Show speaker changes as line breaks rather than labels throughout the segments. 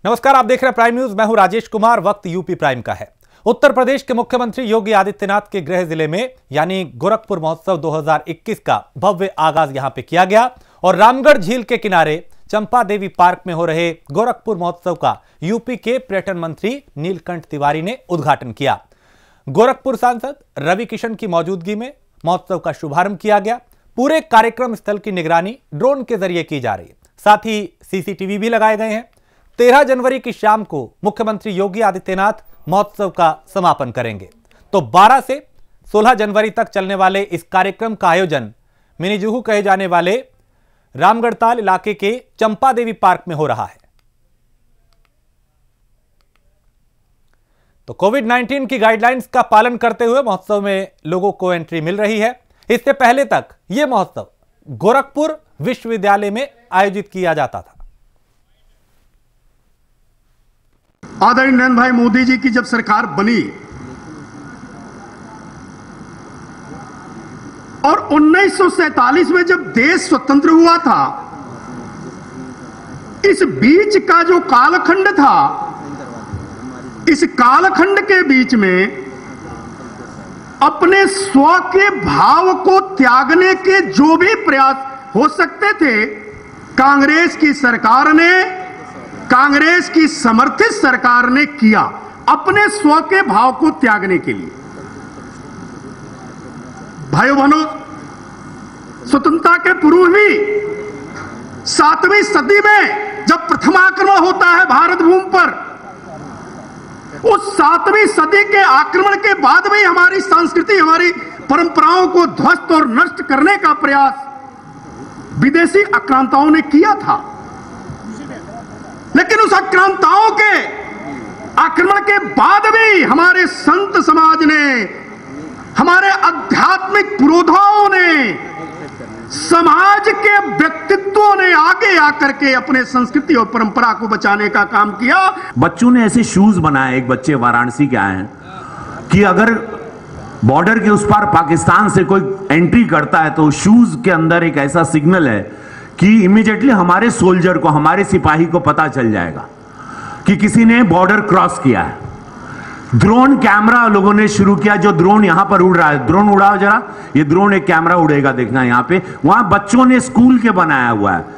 नमस्कार, आप देख रहे हैं प्राइम न्यूज। मैं हूं राजेश कुमार। वक्त यूपी प्राइम का है। उत्तर प्रदेश के मुख्यमंत्री योगी आदित्यनाथ के गृह जिले में यानी गोरखपुर महोत्सव 2021 का भव्य आगाज यहां पे किया गया और रामगढ़ झील के किनारे चंपा देवी पार्क में हो रहे गोरखपुर महोत्सव का यूपी के पर्यटन मंत्री नीलकंठ तिवारी ने उद्घाटन किया। गोरखपुर सांसद रवि किशन की मौजूदगी में महोत्सव का शुभारंभ किया गया। पूरे कार्यक्रम स्थल की निगरानी ड्रोन के जरिए की जा रही है, साथ ही सीसीटीवी भी लगाए गए हैं। 13 जनवरी की शाम को मुख्यमंत्री योगी आदित्यनाथ महोत्सव का समापन करेंगे, तो 12 से 16 जनवरी तक चलने वाले इस कार्यक्रम का आयोजन मिनी जुहू कहे जाने वाले रामगढ़ताल इलाके के चंपा देवी पार्क में हो रहा है। तो कोविड-19 की गाइडलाइंस का पालन करते हुए महोत्सव में लोगों को एंट्री मिल रही है। इससे पहले तक यह महोत्सव गोरखपुर विश्वविद्यालय में आयोजित किया जाता था।
आदरणीय नरेंद्र भाई मोदी जी की जब सरकार बनी और 1947 में जब देश स्वतंत्र हुआ था, इस बीच का जो कालखंड था, इस कालखंड के बीच में अपने स्व के भाव को त्यागने के जो भी प्रयास हो सकते थे, कांग्रेस की सरकार ने, कांग्रेस की समर्थित सरकार ने किया अपने स्व के भाव को त्यागने के लिए। भाइयों बहनों, स्वतंत्रता के पूर्व भी 7वीं सदी में जब प्रथम आक्रमण होता है भारत भूमि पर, उस 7वीं सदी के आक्रमण के बाद भी हमारी संस्कृति, हमारी परंपराओं को ध्वस्त और नष्ट करने का प्रयास विदेशी आक्रांताओं ने किया था। लेकिन उस आक्रांताओं के आक्रमण के बाद भी हमारे संत समाज ने, हमारे आध्यात्मिक पुरोधाओं ने, समाज के व्यक्तित्वों ने आगे आकर के अपने संस्कृति और परंपरा को बचाने का काम किया।
बच्चों ने ऐसे शूज बनाए, एक बच्चे वाराणसी के आए हैं, कि अगर बॉर्डर के उस पार पाकिस्तान से कोई एंट्री करता है तो शूज के अंदर एक ऐसा सिग्नल है कि इमीडिएटली हमारे सोल्जर को, हमारे सिपाही को पता चल जाएगा कि किसी ने बॉर्डर क्रॉस किया है। ड्रोन कैमरा लोगों ने शुरू किया। जो ड्रोन यहां पर उड़ रहा है, ड्रोन उड़ाओ जरा, ये ड्रोन एक कैमरा उड़ेगा, देखना यहां पे। वहां बच्चों ने स्कूल के बनाया हुआ है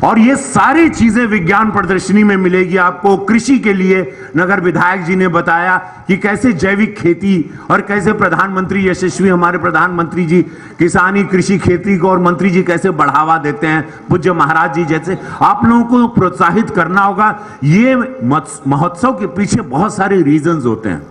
और ये सारी चीजें विज्ञान प्रदर्शनी में मिलेगी आपको। कृषि के लिए नगर विधायक जी ने बताया कि कैसे जैविक खेती और कैसे प्रधानमंत्री यशस्वी, हमारे प्रधानमंत्री जी किसानी, कृषि, खेती को और मंत्री जी कैसे बढ़ावा देते हैं। पूज्य महाराज जी जैसे आप लोगों को प्रोत्साहित करना होगा। ये महोत्सव के पीछे बहुत सारे रीजंस होते हैं।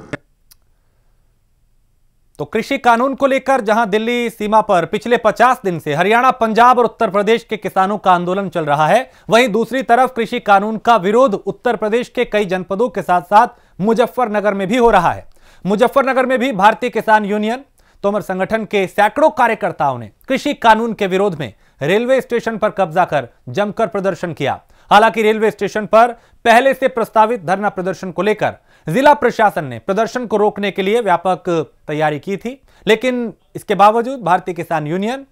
तो कृषि कानून को लेकर जहां दिल्ली सीमा पर पिछले 50 दिन से हरियाणा, पंजाब और उत्तर प्रदेश के किसानों का आंदोलन चल रहा है, वहीं दूसरी तरफ कृषि कानून का विरोध उत्तर प्रदेश के कई जनपदों के साथ साथ मुजफ्फरनगर में भी हो रहा है। मुजफ्फरनगर में भी भारतीय किसान यूनियन तोमर संगठन के सैकड़ों कार्यकर्ताओं ने कृषि कानून के विरोध में रेलवे स्टेशन पर कब्जा कर जमकर प्रदर्शन किया। हालांकि रेलवे स्टेशन पर पहले से प्रस्तावित धरना प्रदर्शन को लेकर जिला प्रशासन ने प्रदर्शन को रोकने के लिए व्यापक तैयारी की थी, लेकिन इसके बावजूद भारतीय किसान यूनियन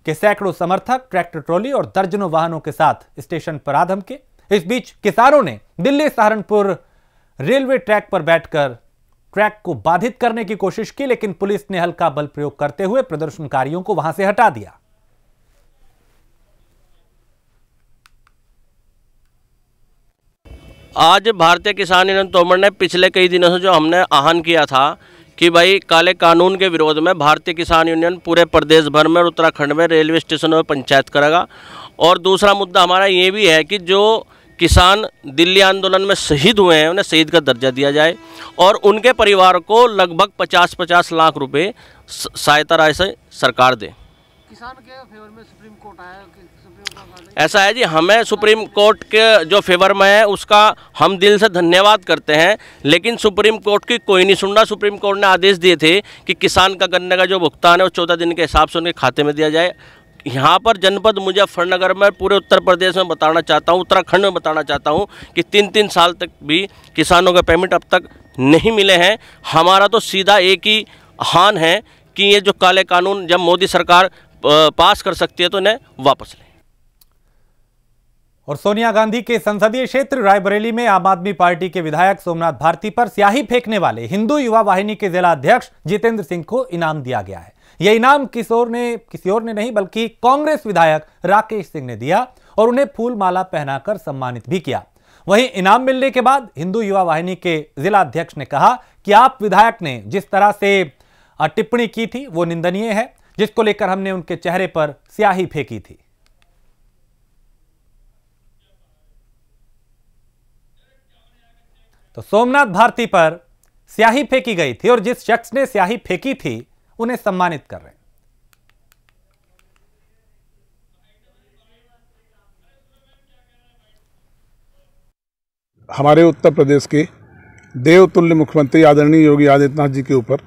के सैकड़ों समर्थक ट्रैक्टर ट्रॉली और दर्जनों वाहनों के साथ स्टेशन पर आ धमके। इस बीच किसानों ने दिल्ली सहारनपुर रेलवे ट्रैक पर बैठकर ट्रैक को बाधित करने की कोशिश की, लेकिन पुलिस ने हल्का बल प्रयोग करते हुए प्रदर्शनकारियों को वहां से हटा दिया।
आज भारतीय किसान यूनियन तोमर ने पिछले कई दिनों से जो हमने आह्वान किया था कि भाई काले कानून के विरोध में भारतीय किसान यूनियन पूरे प्रदेश भर में और उत्तराखंड में रेलवे स्टेशनों में पंचायत करेगा। और दूसरा मुद्दा हमारा ये भी है कि जो किसान दिल्ली आंदोलन में शहीद हुए हैं उन्हें शहीद का दर्जा दिया जाए और उनके परिवार को लगभग 50-50 लाख रुपए सहायता राशि से सरकार दे।
किसान के फेवर में सुप्रीम कोर्ट आया,
ऐसा है जी, हमें सुप्रीम कोर्ट के जो फेवर में है उसका हम दिल से धन्यवाद करते हैं, लेकिन सुप्रीम कोर्ट की कोई नहीं सुन रहा। सुप्रीम कोर्ट ने आदेश दिए थे कि किसान का गन्ने का जो भुगतान है वो 14 दिन के हिसाब से उनके खाते में दिया जाए। यहाँ पर जनपद मुजफ्फरनगर में, पूरे उत्तर प्रदेश में बताना चाहता हूँ, उत्तराखंड में बताना चाहता हूँ कि 3-3 साल तक भी किसानों के पेमेंट अब तक नहीं मिले हैं। हमारा तो सीधा एक ही आह्वान है कि ये जो काले कानून जब मोदी सरकार पास कर सकती है तो इन्हें वापस लें।
और सोनिया गांधी के संसदीय क्षेत्र रायबरेली में आम आदमी पार्टी के विधायक सोमनाथ भारती पर स्याही फेंकने वाले हिंदू युवा वाहिनी के जिला अध्यक्ष जितेंद्र सिंह को इनाम दिया गया है। यह इनाम किसी और ने नहीं बल्कि कांग्रेस विधायक राकेश सिंह ने दिया और उन्हें फूल माला पहनाकर सम्मानित भी किया। वहीं इनाम मिलने के बाद हिंदू युवा वाहिनी के जिला अध्यक्ष ने कहा कि आप विधायक ने जिस तरह से टिप्पणी की थी वो निंदनीय है, जिसको लेकर हमने उनके चेहरे पर स्याही फेंकी थी। तो सोमनाथ भारती पर स्याही फेंकी गई थी और जिस शख्स ने स्याही फेंकी थी उन्हें सम्मानित कर रहे हैं।
हमारे उत्तर प्रदेश के देवतुल्य मुख्यमंत्री आदरणीय योगी आदित्यनाथ जी के ऊपर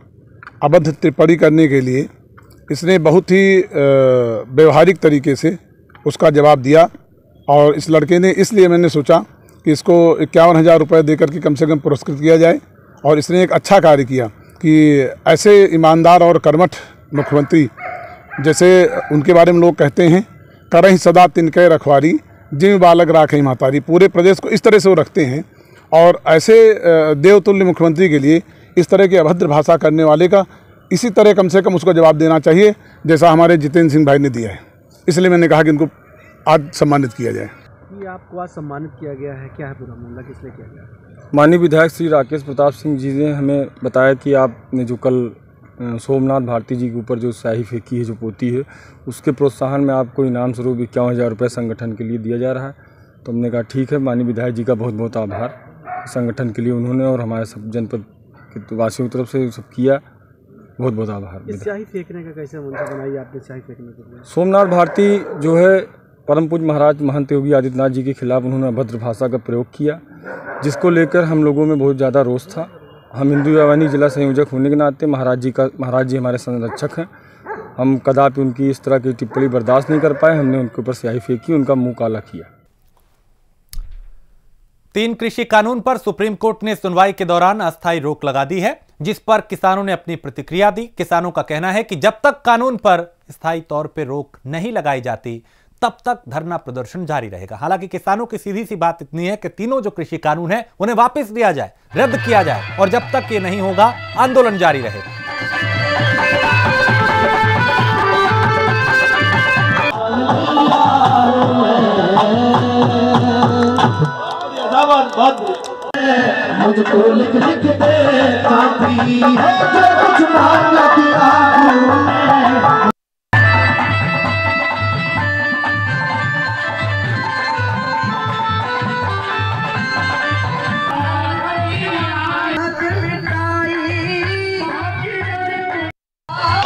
अभद्र टिप्पणी करने के लिए इसने बहुत ही व्यवहारिक तरीके से उसका जवाब दिया और इस लड़के ने, इसलिए मैंने सोचा कि इसको 51,000 रुपये देकर के कम से कम पुरस्कृत किया जाए। और इसने एक अच्छा कार्य किया कि ऐसे ईमानदार और कर्मठ मुख्यमंत्री जैसे उनके बारे में लोग कहते हैं, करहीं सदा तिनके रखवारी जिम बालक राखें महतारी, पूरे प्रदेश को इस तरह से वो रखते हैं। और ऐसे देवतुल्य मुख्यमंत्री के लिए इस तरह की अभद्र भाषा करने वाले का इसी तरह कम से कम उसको जवाब देना चाहिए जैसा हमारे जितेंद्र सिंह भाई ने दिया है। इसलिए मैंने कहा कि इनको आज सम्मानित किया जाए।
ये आपको आज सम्मानित किया गया है, क्या है पूरा मामला, किस लिए किया गया?
माननीय विधायक श्री राकेश प्रताप सिंह जी ने हमें बताया कि आपने जो कल सोमनाथ भारती जी के ऊपर जो स्याही फेंकी है, जो पोती है, उसके प्रोत्साहन में आपको इनाम स्वरूप 51,000 रुपये संगठन के लिए दिया जा रहा है। तो हमने कहा ठीक है, माननीय विधायक जी का बहुत बहुत आभार संगठन के लिए उन्होंने और हमारे सब जनपद के वासियों की तरफ से सब किया, बहुत बहुत आभार।
स्याही फेंकने का कैसे मंशा बनाई आपने स्याही फेंकने के लिए?
सोमनाथ भारती जो है परम पूज्य महाराज महंत योगी आदित्यनाथ जी के खिलाफ उन्होंने अभद्र भाषा का प्रयोग किया, जिसको लेकर हम लोगों में बहुत ज़्यादा रोष था। हम हिंदू युवा वाहिनी जिला संयोजक होने के नाते महाराज जी हमारे संरक्षक हैं, हम कदापि उनकी इस तरह की टिप्पणी बर्दाश्त नहीं कर पाए। हमने उनके ऊपर स्याही फेंकी, उनका मुंह काला किया।
3 कृषि कानून पर सुप्रीम कोर्ट ने सुनवाई के दौरान अस्थायी रोक लगा दी है, जिस पर किसानों ने अपनी प्रतिक्रिया दी। किसानों का कहना है कि जब तक कानून पर स्थायी तौर पर रोक नहीं लगाई जाती तब तक धरना प्रदर्शन जारी रहेगा। हालांकि किसानों की सीधी सी बात इतनी है कि तीनों जो कृषि कानून है उन्हें वापस लिया जाए, रद्द किया जाए और जब तक ये नहीं होगा आंदोलन जारी रहेगा। मुझको लिख लिख दे साथी कुछ मांगना किया।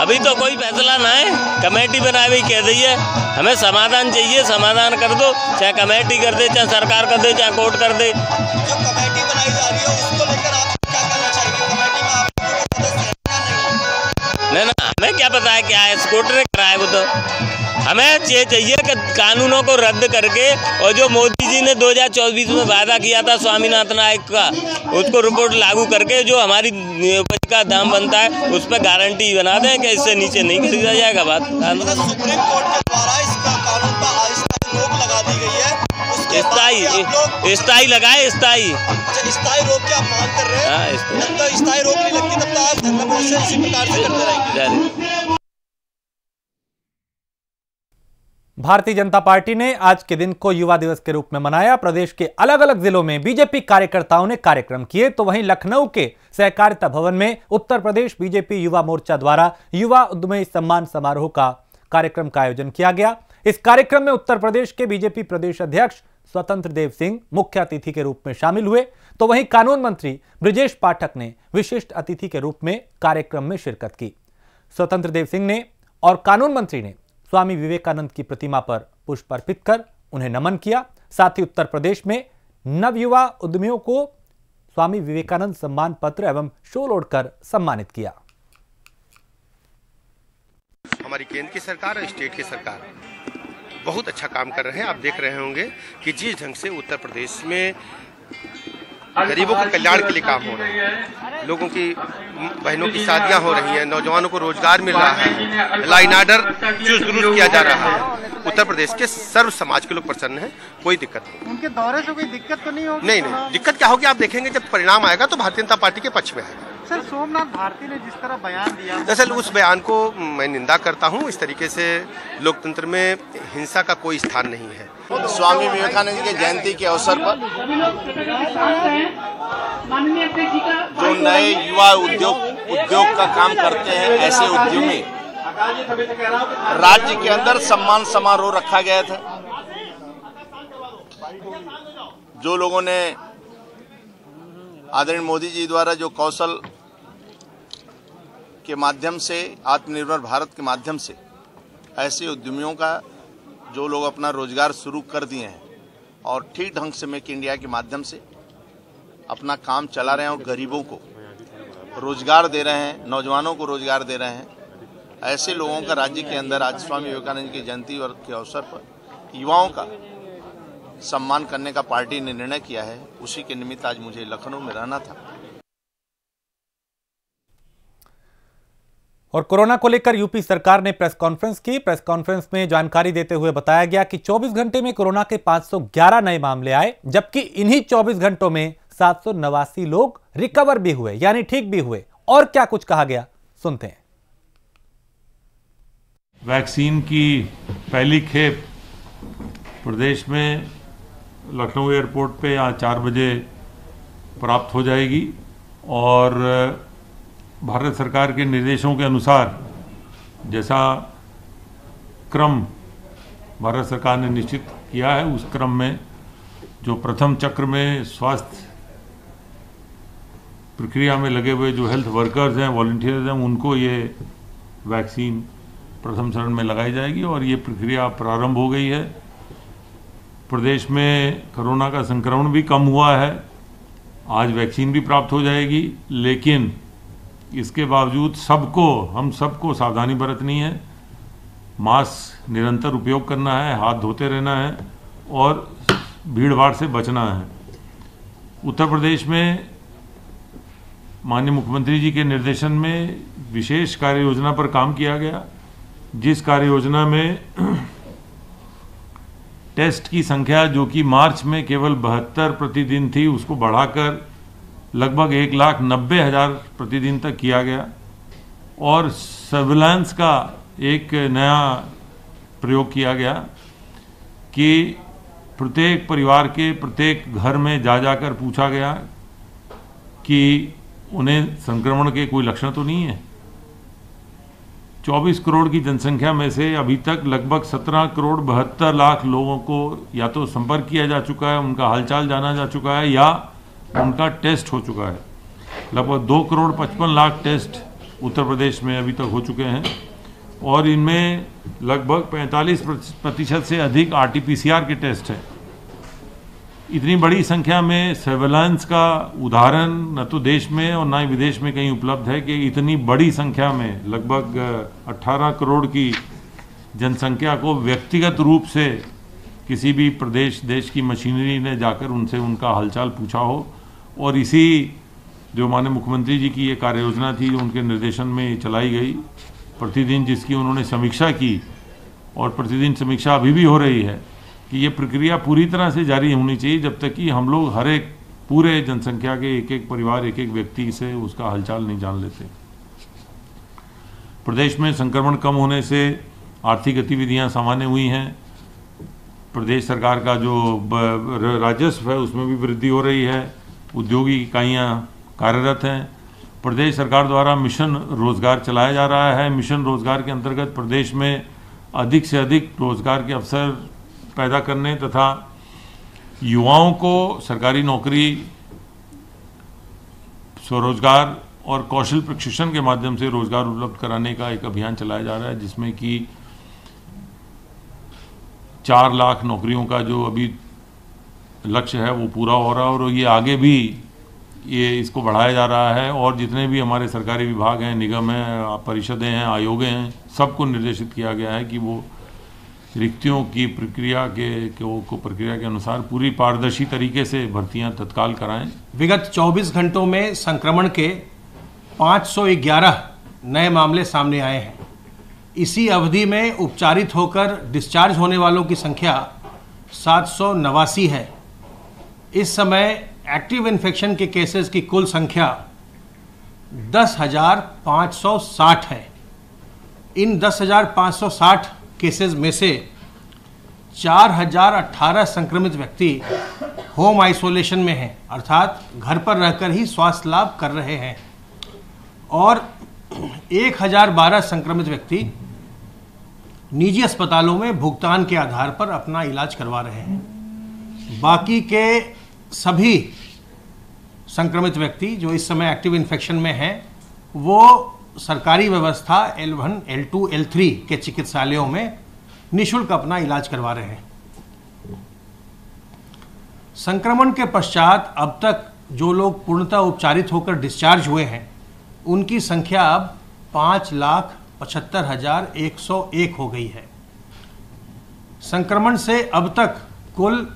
अभी तो कोई फैसला ना है, कमेटी बनाए हुई कह दी है, हमें समाधान चाहिए, समाधान कर दो, चाहे कमेटी कर दे, चाहे सरकार कर दे, चाहे कोर्ट कर दे।
जो कमेटी बनाई जा रही है उसको लेकर आप क्या करना चाहिए? कमेटी में आपको नहीं
ना, हमें क्या पता है क्या है, कोर्ट ने कराया वो तो। हमें ये चाहिए कि कानूनों को रद्द करके और जो मोदी जी ने 2024 में वादा किया था स्वामीनाथन आयोग का, उसको रिपोर्ट लागू करके जो हमारी उपज का दाम बनता है उस पर गारंटी बना दें कि इससे नीचे नहीं खरीदा जाएगा। बात
सुप्रीम कोर्ट के द्वारा इस कानून पर रोक लगा दी गई है,
स्थायी लगाए, स्थायी
रोक की आप मांग कर रहे हैं? जब तक स्थायी रोक नहीं लगती तब तक आप धरना प्रदर्शन इसी प्रकार से करते रहेंगे।
भारतीय जनता पार्टी ने आज के दिन को युवा दिवस के रूप में मनाया। प्रदेश के अलग अलग जिलों में बीजेपी कार्यकर्ताओं ने कार्यक्रम किए, तो वहीं लखनऊ के सहकारिता भवन में उत्तर प्रदेश बीजेपी युवा मोर्चा द्वारा युवा उद्यमी सम्मान समारोह का कार्यक्रम का आयोजन किया गया। इस कार्यक्रम में उत्तर प्रदेश के बीजेपी प्रदेश अध्यक्ष स्वतंत्र देव सिंह मुख्य अतिथि के रूप में शामिल हुए, तो वहीं कानून मंत्री बृजेश पाठक ने विशिष्ट अतिथि के रूप में कार्यक्रम में शिरकत की। स्वतंत्र देव सिंह ने और कानून मंत्री ने स्वामी विवेकानंद की प्रतिमा पर पुष्प अर्पित कर उन्हें नमन किया। साथ ही उत्तर प्रदेश में नवयुवा उद्यमियों को स्वामी विवेकानंद सम्मान पत्र एवं शॉल ओढ़कर सम्मानित किया।
हमारी केंद्र की सरकार और स्टेट की सरकार बहुत अच्छा काम कर रहे हैं। आप देख रहे होंगे कि जिस ढंग से उत्तर प्रदेश में गरीबों के कल्याण के लिए काम हो रहे हैं। लोगों की बहनों की शादियां हो रही हैं, नौजवानों को रोजगार मिल रहा है, लॉ एंड ऑर्डर चुस्त दुरुस्त किया जा रहा है। उत्तर प्रदेश के सर्व समाज के लोग प्रसन्न हैं, कोई दिक्कत नहीं।
उनके दौरे से कोई दिक्कत तो नहीं होगी?
नहीं, दिक्कत क्या होगी आप देखेंगे जब परिणाम आएगा तो भारतीय जनता पार्टी के पक्ष में आएगा।
सर, सोमनाथ भारती ने जिस तरह बयान दिया,
दरअसल उस बयान को मैं निंदा करता हूं। इस तरीके से लोकतंत्र में हिंसा का कोई स्थान नहीं है।
स्वामी विवेकानंद की जयंती के अवसर पर जो नए युवा उद्योग का काम करते हैं, ऐसे उद्यमी राज्य के अंदर सम्मान समारोह रखा गया था। जो लोगों ने आदरणीय मोदी जी द्वारा जो कौशल के माध्यम से, आत्मनिर्भर भारत के माध्यम से ऐसे उद्यमियों का जो लोग अपना रोजगार शुरू कर दिए हैं और ठीक ढंग से मेक इंडिया के माध्यम से अपना काम चला रहे हैं और गरीबों को रोजगार दे रहे हैं, नौजवानों को रोजगार दे रहे हैं, ऐसे लोगों का राज्य के अंदर आज स्वामी विवेकानंद की जयंती के अवसर पर युवाओं का सम्मान करने का पार्टी ने निर्णय किया है। उसी के निमित्त आज मुझे लखनऊ में रहना था।
और कोरोना को लेकर यूपी सरकार ने प्रेस कॉन्फ्रेंस की। प्रेस कॉन्फ्रेंस में जानकारी देते हुए बताया गया कि 24 घंटे में कोरोना के 511 नए मामले आए, जबकि इन्हीं 24 घंटों में 789 लोग रिकवर भी हुए, यानी ठीक भी हुए। और क्या कुछ कहा गया, सुनते हैं।
वैक्सीन की पहली खेप प्रदेश में लखनऊ एयरपोर्ट पे आज 4 बजे प्राप्त हो जाएगी और भारत सरकार के निर्देशों के अनुसार जैसा क्रम भारत सरकार ने निश्चित किया है, उस क्रम में जो प्रथम चक्र में स्वास्थ्य प्रक्रिया में लगे हुए जो हेल्थ वर्कर्स हैं, वॉलंटियर्स हैं, उनको ये वैक्सीन प्रथम चरण में लगाई जाएगी और ये प्रक्रिया प्रारंभ हो गई है। प्रदेश में कोरोना का संक्रमण भी कम हुआ है, आज वैक्सीन भी प्राप्त हो जाएगी, लेकिन इसके बावजूद हम सबको सावधानी बरतनी है। मास्क निरंतर उपयोग करना है, हाथ धोते रहना है और भीड़ भाड़ से बचना है। उत्तर प्रदेश में माननीय मुख्यमंत्री जी के निर्देशन में विशेष कार्य योजना पर काम किया गया, जिस कार्य योजना में टेस्ट की संख्या जो कि मार्च में केवल 72 प्रतिदिन थी, उसको बढ़ाकर लगभग 1,90,000 प्रतिदिन तक किया गया और सर्विलांस का एक नया प्रयोग किया गया कि प्रत्येक परिवार के प्रत्येक घर में जाकर पूछा गया कि उन्हें संक्रमण के कोई लक्षण तो नहीं है। 24 करोड़ की जनसंख्या में से अभी तक लगभग 17 करोड़ 72 लाख लोगों को या तो संपर्क किया जा चुका है, उनका हालचाल जाना जा चुका है या उनका टेस्ट हो चुका है। लगभग 2 करोड़ 55 लाख टेस्ट उत्तर प्रदेश में अभी तक हो चुके हैं और इनमें लगभग 45% से अधिक RT-PCR के टेस्ट हैं। इतनी बड़ी संख्या में सर्वेलांस का उदाहरण न तो देश में और न ही विदेश में कहीं उपलब्ध है कि इतनी बड़ी संख्या में लगभग 18 करोड़ की जनसंख्या को व्यक्तिगत रूप से किसी भी देश की मशीनरी ने जाकर उनसे उनका हालचाल पूछा हो। और इसी जो माननीय मुख्यमंत्री जी की ये कार्य योजना थी, जो उनके निर्देशन में चलाई गई, प्रतिदिन जिसकी उन्होंने समीक्षा की और प्रतिदिन समीक्षा अभी भी हो रही है कि ये प्रक्रिया पूरी तरह से जारी होनी चाहिए जब तक कि हम लोग हर एक पूरे जनसंख्या के एक परिवार, एक व्यक्ति से उसका हालचाल नहीं जान लेते। प्रदेश में संक्रमण कम होने से आर्थिक गतिविधियां सामान्य हुई हैं। प्रदेश सरकार का जो राजस्व है उसमें भी वृद्धि हो रही है, औद्योगिक इकाइयाँ कार्यरत हैं। प्रदेश सरकार द्वारा मिशन रोजगार चलाया जा रहा है। मिशन रोजगार के अंतर्गत प्रदेश में अधिक से अधिक रोजगार के अवसर पैदा करने तथा युवाओं को सरकारी नौकरी, स्वरोजगार और कौशल प्रशिक्षण के माध्यम से रोजगार उपलब्ध कराने का एक अभियान चलाया जा रहा है, जिसमें कि 4 लाख नौकरियों का जो अभी लक्ष्य है वो पूरा हो रहा है और ये आगे भी इसको बढ़ाया जा रहा है। और जितने भी हमारे सरकारी विभाग हैं, निगम हैं, परिषदें हैं, आयोग हैं, सबको निर्देशित किया गया है कि वो रिक्तियों की प्रक्रिया के अनुसार पूरी पारदर्शी तरीके से भर्तियां तत्काल कराएं।
विगत 24 घंटों में संक्रमण के 511 नए मामले सामने आए हैं। इसी अवधि में उपचारित होकर डिस्चार्ज होने वालों की संख्या 789 है। इस समय एक्टिव इन्फेक्शन के केसेस की कुल संख्या 10,560 है। इन 10,560 केसेस में से 4,018 संक्रमित व्यक्ति होम आइसोलेशन में हैं, अर्थात घर पर रहकर ही स्वास्थ्य लाभ कर रहे हैं, और 1,012 संक्रमित व्यक्ति निजी अस्पतालों में भुगतान के आधार पर अपना इलाज करवा रहे हैं। बाकी के सभी संक्रमित व्यक्ति जो इस समय एक्टिव इन्फेक्शन में हैं, वो सरकारी व्यवस्था L1, L2, L3 के चिकित्सालयों में निःशुल्क अपना इलाज करवा रहे हैं। संक्रमण के पश्चात अब तक जो लोग पूर्णतः उपचारित होकर डिस्चार्ज हुए हैं, उनकी संख्या अब 5,75,101 हो गई है। संक्रमण से अब तक कुल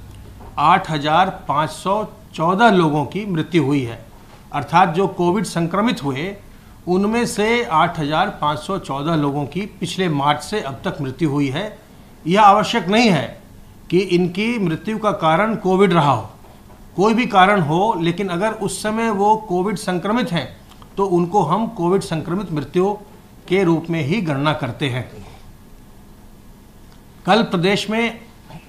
8,514 लोगों की मृत्यु हुई है, अर्थात जो कोविड संक्रमित हुए उनमें से 8,514 लोगों की पिछले मार्च से अब तक मृत्यु हुई है। यह आवश्यक नहीं है कि इनकी मृत्यु का कारण कोविड रहा हो, कोई भी कारण हो, लेकिन अगर उस समय वो कोविड संक्रमित हैं तो उनको हम कोविड संक्रमित मृत्यु के रूप में ही गणना करते हैं। कल प्रदेश में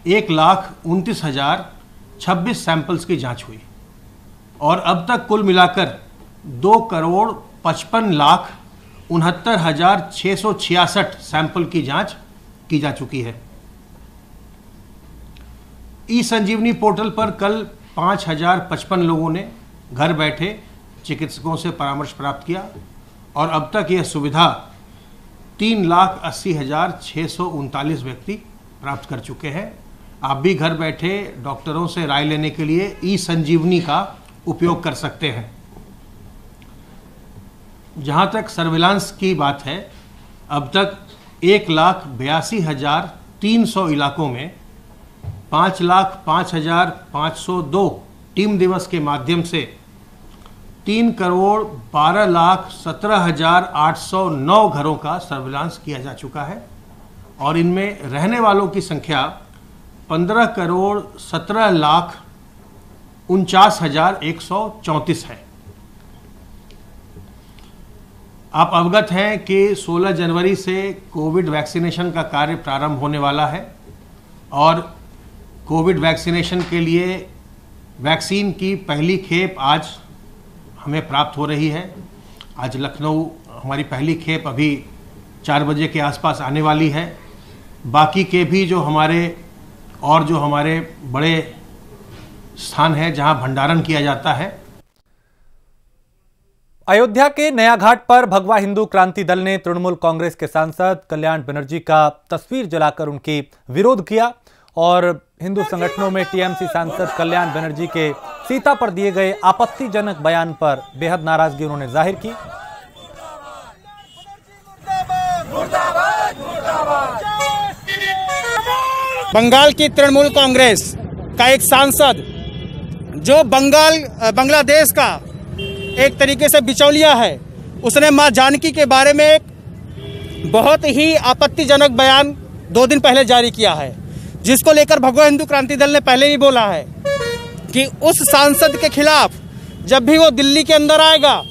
1,29,026 सैंपल्स की जांच हुई और अब तक कुल मिलाकर 2,55,69,666 सैंपल की जांच की जा चुकी है। ई संजीवनी पोर्टल पर कल 5,055 लोगों ने घर बैठे चिकित्सकों से परामर्श प्राप्त किया और अब तक यह सुविधा 3,80,639 व्यक्ति प्राप्त कर चुके हैं। आप भी घर बैठे डॉक्टरों से राय लेने के लिए ई संजीवनी का उपयोग कर सकते हैं। जहां तक सर्विलांस की बात है, अब तक 1,82,300 इलाकों में 5,05,502 टीम दिवस के माध्यम से 3,12,17,809 घरों का सर्विलांस किया जा चुका है और इनमें रहने वालों की संख्या 15,17,49,134 है। आप अवगत हैं कि 16 जनवरी से कोविड वैक्सीनेशन का कार्य प्रारंभ होने वाला है और कोविड वैक्सीनेशन के लिए वैक्सीन की पहली खेप आज हमें प्राप्त हो रही है। आज लखनऊ हमारी पहली खेप अभी 4 बजे के आसपास आने वाली है। बाकी के भी जो हमारे बड़े स्थान हैं जहां भंडारण किया जाता है।
अयोध्या के नया घाट पर भगवा हिंदू क्रांति दल ने तृणमूल कांग्रेस के सांसद कल्याण बनर्जी का तस्वीर जलाकर उनकी विरोध किया और हिंदू संगठनों में टीएमसी सांसद कल्याण बनर्जी के सीता पर दिए गए आपत्तिजनक बयान पर बेहद नाराजगी उन्होंने जाहिर की।
बंगाल की तृणमूल कांग्रेस का एक सांसद जो बांग्लादेश का एक तरीके से बिचौलिया है, उसने मां जानकी के बारे में एक बहुत ही आपत्तिजनक बयान 2 दिन पहले जारी किया है, जिसको लेकर भगवा हिंदू क्रांति दल ने पहले ही बोला है कि उस सांसद के खिलाफ जब भी वो दिल्ली के अंदर आएगा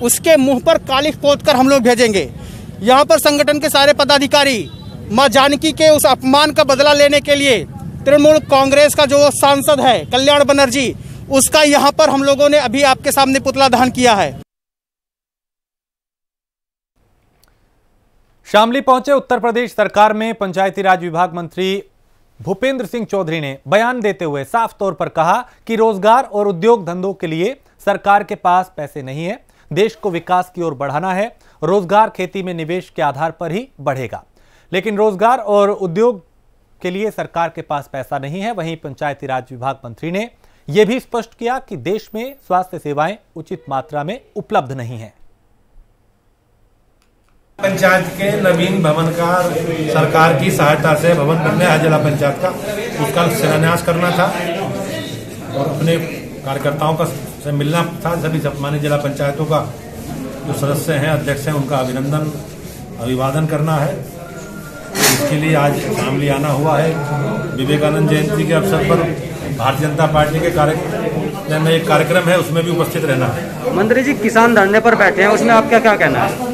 उसके मुंह पर कालिख पोतकर हम लोग भेजेंगे। यहाँ पर संगठन के सारे पदाधिकारी मां जानकी के उस अपमान का बदला लेने के लिए तृणमूल कांग्रेस का जो सांसद है कल्याण बनर्जी, उसका यहाँ पर हम लोगों ने अभी आपके सामने पुतला दहन किया है।
शामली पहुंचे उत्तर प्रदेश सरकार में पंचायती राज विभाग मंत्री भूपेंद्र सिंह चौधरी ने बयान देते हुए साफ तौर पर कहा कि रोजगार और उद्योग धंधों के लिए सरकार के पास पैसे नहीं है। देश को विकास की ओर बढ़ाना है। रोजगार खेती में निवेश के आधार पर ही बढ़ेगा, लेकिन रोजगार और उद्योग के लिए सरकार के पास पैसा नहीं है। वहीं पंचायती राज विभाग मंत्री ने यह भी स्पष्ट किया कि देश में स्वास्थ्य सेवाएं उचित मात्रा में उपलब्ध नहीं है।
पंचायत के नवीन भवन का सरकार की सहायता से भवन बनने है जिला पंचायत का, उसका शिलान्यास करना था और अपने कार्यकर्ताओं का से मिलना था। सभी सम्मानित जिला पंचायतों का जो सदस्य हैं, अध्यक्ष हैं, उनका अभिवादन करना है। इसके लिए आज शामली आना हुआ है। विवेकानंद जयंती के अवसर पर भारतीय जनता पार्टी के कार्यक्रम में एक कार्यक्रम है, उसमें भी उपस्थित रहना है।
मंत्री जी किसान धरने पर बैठे हैं, उसमें आपका क्या कहना है?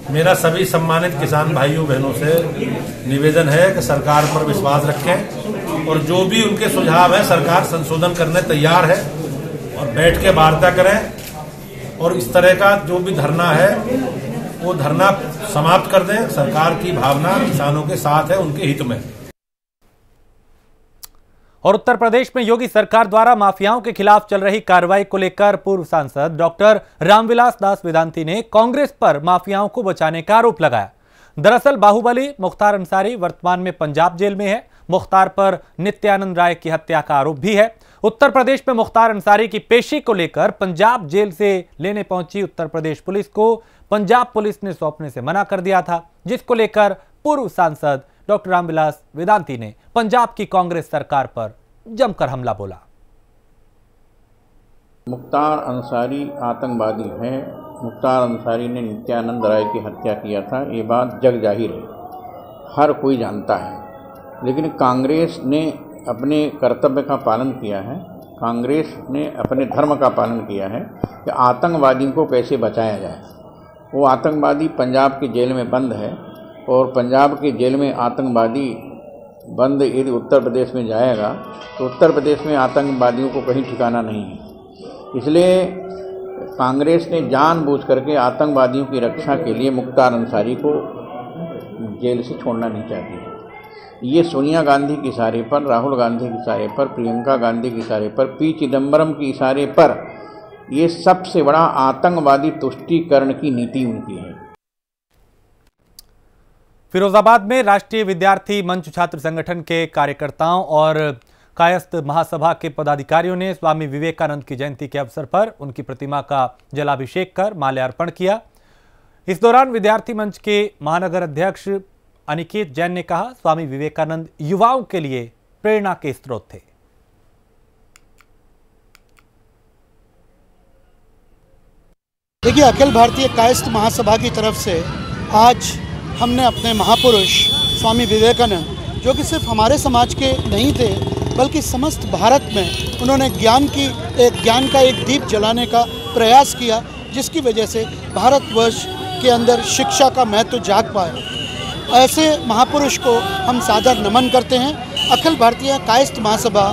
मेरा सभी सम्मानित किसान भाइयों बहनों से निवेदन है कि सरकार पर विश्वास रखें और जो भी उनके सुझाव है सरकार संशोधन करने तैयार है और बैठ के वार्ता करें और इस तरह का जो भी धरना है वो धरना समाप्त कर दें। सरकार की भावना किसानों के साथ है, उनके हित में।
और उत्तर प्रदेश में योगी सरकार द्वारा माफियाओं के खिलाफ चल रही कार्रवाई को लेकर पूर्व सांसद डॉक्टर रामविलास दास वेदांती ने कांग्रेस पर माफियाओं को बचाने का आरोप लगाया। दरअसल बाहुबली मुख्तार अंसारी वर्तमान में पंजाब जेल में है। मुख्तार पर नित्यानंद राय की हत्या का आरोप भी है। उत्तर प्रदेश में मुख्तार अंसारी की पेशी को लेकर पंजाब जेल से लेने पहुंची उत्तर प्रदेश पुलिस को पंजाब पुलिस ने सौंपने से मना कर दिया था, जिसको लेकर पूर्व सांसद डॉक्टर रामविलास वेदांती ने पंजाब की कांग्रेस सरकार पर जमकर हमला बोला।
मुख्तार अंसारी आतंकवादी है। मुख्तार अंसारी ने नित्यानंद राय की हत्या किया था, ये बात जग जाहिर है, हर कोई जानता है। लेकिन कांग्रेस ने अपने कर्तव्य का पालन किया है, कांग्रेस ने अपने धर्म का पालन किया है कि आतंकवादियों को कैसे बचाया जाए। वो आतंकवादी पंजाब की जेल में बंद है और पंजाब की जेल में आतंकवादी बंद यदि उत्तर प्रदेश में जाएगा तो उत्तर प्रदेश में आतंकवादियों को कहीं ठिकाना नहीं है। इसलिए कांग्रेस ने जानबूझ करके आतंकवादियों की रक्षा के लिए मुख्तार अंसारी को जेल से छोड़ना नहीं चाहती है। ये सोनिया गांधी के इशारे पर, राहुल गांधी के इशारे पर, प्रियंका गांधी के इशारे पर, पी चिदम्बरम के इशारे पर ये सबसे बड़ा आतंकवादी तुष्टीकरण की नीति उनकी है।
फिरोजाबाद में राष्ट्रीय विद्यार्थी मंच छात्र संगठन के कार्यकर्ताओं और कायस्थ महासभा के पदाधिकारियों ने स्वामी विवेकानंद की जयंती के अवसर पर उनकी प्रतिमा का जलाभिषेक कर माल्यार्पण किया। इस दौरान विद्यार्थी मंच के महानगर अध्यक्ष अनिकेत जैन ने कहा, स्वामी विवेकानंद युवाओं के लिए प्रेरणा के स्रोत थे।
देखिए, अखिल भारतीय कायस्थ महासभा की तरफ से आज हमने अपने महापुरुष स्वामी विवेकानंद, जो कि सिर्फ हमारे समाज के नहीं थे बल्कि समस्त भारत में उन्होंने ज्ञान का एक दीप जलाने का प्रयास किया, जिसकी वजह से भारतवर्ष के अंदर शिक्षा का महत्व जाग पाए। ऐसे महापुरुष को हम सादर नमन करते हैं। अखिल भारतीय कायस्थ महासभा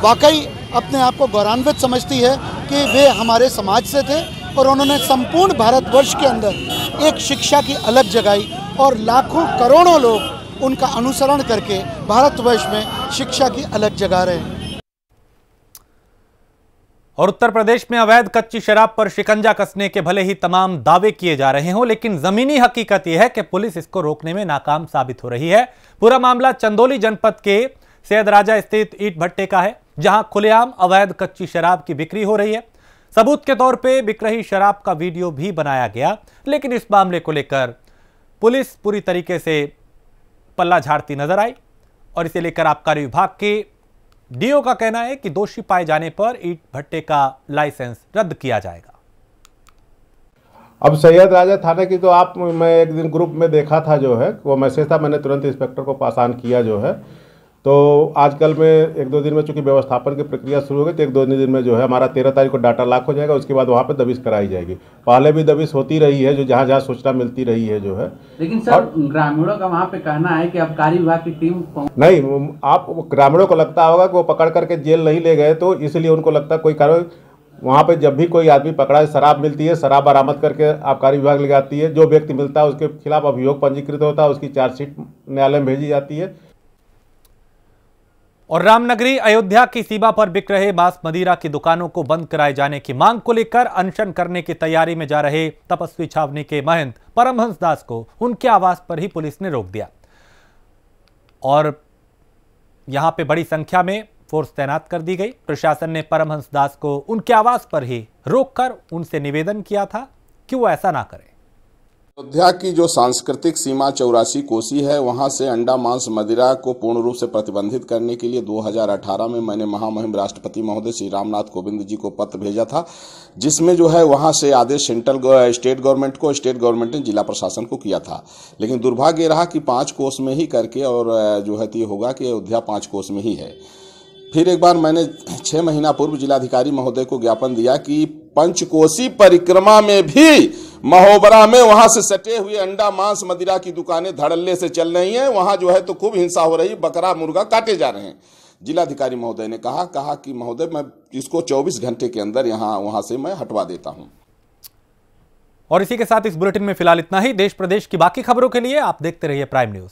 वाकई अपने आप को गौरवान्वित समझती है कि वे हमारे समाज से थे और उन्होंने संपूर्ण भारतवर्ष के अंदर एक शिक्षा की अलग जगाई और लाखों करोड़ों लोग उनका अनुसरण करके भारतवर्ष में शिक्षा की अलग जगा रहे हैं।
और उत्तर प्रदेश में अवैध कच्ची शराब पर शिकंजा कसने के भले ही तमाम दावे किए जा रहे हों, लेकिन जमीनी हकीकत यह है कि पुलिस इसको रोकने में नाकाम साबित हो रही है। पूरा मामला चंदौली जनपद के सैयदराजा स्थित ईंट भट्टे का है, जहां खुलेआम अवैध कच्ची शराब की बिक्री हो रही है। सबूत के तौर पे बिक रही शराब का वीडियो भी बनाया गया, लेकिन इस मामले को लेकर पुलिस पूरी तरीके से पल्ला झाड़ती नजर आई और इसे लेकर आबकारी विभाग के डीओ का कहना है कि दोषी पाए जाने पर ईंट भट्टे का लाइसेंस रद्द किया जाएगा।
अब सैयद राजा थाने की तो मैं एक दिन ग्रुप में देखा था, जो है वो मैसेज था, मैंने तुरंत इंस्पेक्टर को पास ऑन किया जो है। तो आजकल में एक दो दिन में चूंकि व्यवस्थापन की प्रक्रिया शुरू हो गई, तो एक दो दिन में जो है हमारा 13 तारीख को डाटा लॉक हो जाएगा। उसके बाद वहाँ पे दबिश कराई जाएगी। पहले भी दबिश होती रही है, जो जहाँ जहाँ सूचना मिलती रही है जो है।
लेकिन सर ग्रामीणों का वहाँ पे कहना है कि आबकारी विभाग की टीम
नहीं, आप ग्रामीणों को लगता होगा कि वो पकड़ करके जेल नहीं ले गए, तो इसलिए उनको लगता कोई कार्रवाई। वहाँ पे जब भी कोई आदमी पकड़ा है, शराब मिलती है, शराब बरामद करके आबकारी विभाग ले जाती है। जो व्यक्ति मिलता है उसके खिलाफ अभियोग पंजीकृत होता है, उसकी चार्जशीट न्यायालय में भेजी जाती है।
और रामनगरी अयोध्या की सीमा पर बिक रहे मांस मदिरा की दुकानों को बंद कराए जाने की मांग को लेकर अनशन करने की तैयारी में जा रहे तपस्वी छावनी के महंत परमहंस दास को उनके आवास पर ही पुलिस ने रोक दिया और यहां पे बड़ी संख्या में फोर्स तैनात कर दी गई। प्रशासन ने परमहंस दास को उनके आवास पर ही रोककर उनसे निवेदन किया था कि वो ऐसा ना करें।
अयोध्या की जो सांस्कृतिक सीमा 84 कोसी है, वहां से अंडा मांस मदिरा को पूर्ण रूप से प्रतिबंधित करने के लिए 2018 में मैंने महामहिम राष्ट्रपति महोदय श्री रामनाथ कोविंद जी को पत्र भेजा था, जिसमें जो है वहां से आदेश स्टेट गवर्नमेंट को, स्टेट गवर्नमेंट ने जिला प्रशासन को किया था। लेकिन दुर्भाग्य रहा कि 5 कोस में ही करके, और जो है ये होगा कि अयोध्या 5 कोस में ही है। फिर एक बार मैंने 6 महीना पूर्व जिलाधिकारी महोदय को ज्ञापन दिया कि पंचकोसी परिक्रमा में भी महोबरा में वहां से सटे हुए अंडा मांस मदिरा की दुकानें धड़ल्ले से चल रही हैं, वहां जो है तो खूब हिंसा हो रही, बकरा मुर्गा काटे जा रहे हैं। जिलाधिकारी महोदय ने कहा कि महोदय मैं इसको 24 घंटे के अंदर वहां से मैं हटवा देता हूं।
और इसी के साथ इस बुलेटिन में फिलहाल इतना ही। देश प्रदेश की बाकी खबरों के लिए आप देखते रहिए प्राइम न्यूज।